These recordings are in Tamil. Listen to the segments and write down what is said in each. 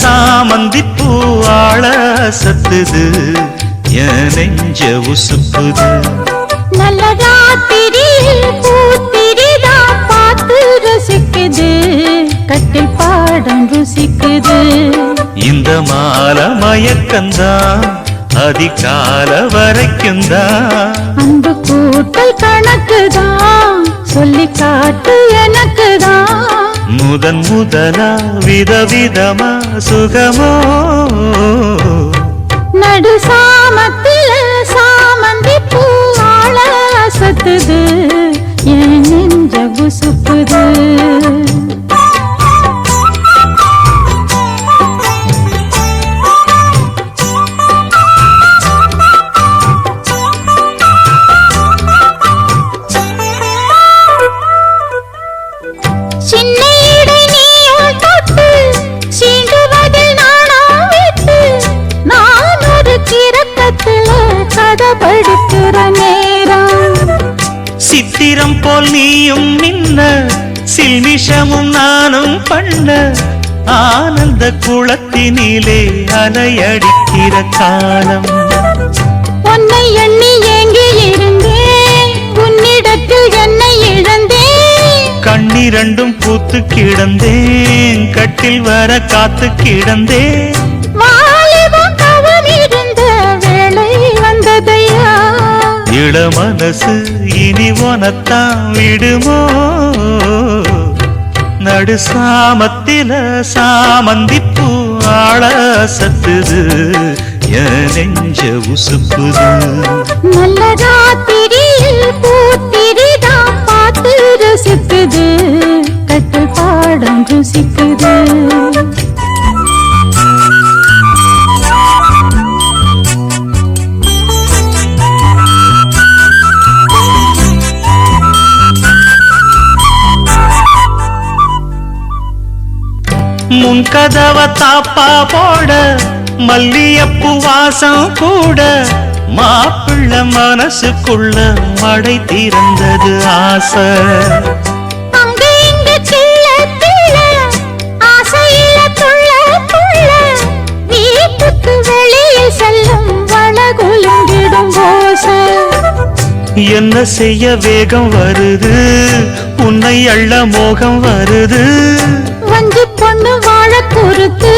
சாமந்தி பூவாழ சத்துது என் நெஞ்ச உசுப்புது. நல்ல ராத்திரி பூத்திரிதான் பார்த்து ரசிக்குது, கட்டில் பாடம் ருசிக்குது. இந்த மால மயக்கந்தான் அதிகால வரைக்கும் தான். அன்பு கூட்டல் கணக்குதான் சொல்லி காட்டு எனக்குதான். முதன் முதலா விதவிதமா சுகமோ நடு சாமத்தில சாமந்தி பூவாழ சத்துது என் நெஞ்ச உசுப்புது. சித்திரம் போல் நீயும் நின்ன சில்மிஷமும் நானும் பண்ண ஆனந்த குளத்தினிலே அலையடிக்கிற காலம். உன்னை எண்ணி ஏங்கி இருந்தேன், உன்னிடத்தில் என்னை இழந்தேன். கண்ணிரண்டும் பூத்து கிடந்தேன், கட்டில் வர காத்து கிடந்தேன். இள மனசு இனி உனத்தான் விடுமோ? நடு சாமத்தில சாமந்தி பூவாழ சத்துது என் நெஞ்ச உசுப்புது. நல்ல ராத்திரியில் பூத்திரிதான் பார்த்து ரசிக்குது, கட்டில் பாடம் ருசிக்குது. முன் கதவ தாப்பா போட மல்லியப்பு வாசம் கூட மாப்பிள்ள மனசுக்குள்ள மடை திறந்தது ஆசை. என்ன செய்ய வேகம் வருது, உன்னை அள்ள மோகம் வருது. வஞ்சி பொண்ணு வாழ குறுத்து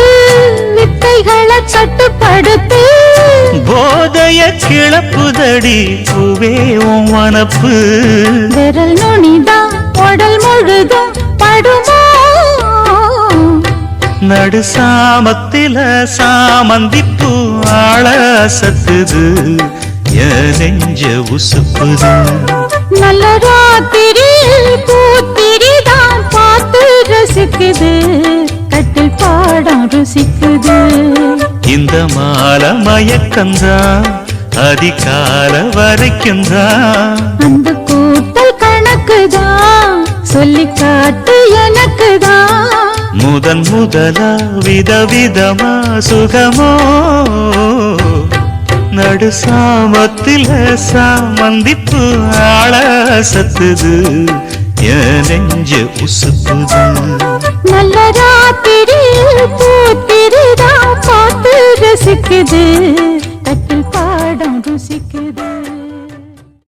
வித்தைகளை கட்டுப்படுத்து. போதைய கிளப்புதடி பூவே உன் வனப்பு. விரல் நுனிதான் உடல் முழுதும் படுமோ? நடு சாமத்தில சாமந்தி பூவாழ சத்துது என் நெஞ்ச உசுப்புது. நல்ல ராத்திரியில் பூத்திரிதான் பார்த்து ரசிக்குது, கட்டில் பாடம் ருசிக்குது. இந்த மால மயக்கந்தான் அதிகால வரைக்கும் தான். அந்த கூட்டல் கணக்குதான் சொல்லி காட்டு எனக்குதான். முதன் முதலா விதவிதமா சுகமோ நடு சாமத்தில சாமந்தி பூவாழ சத்துது என் நெஞ்ச உசுப்புது. நல்ல ராத்திரியில் பூத்திரிதான் பார்த்து ரசிக்குது, கட்டில் பாடம் ருசிக்குது.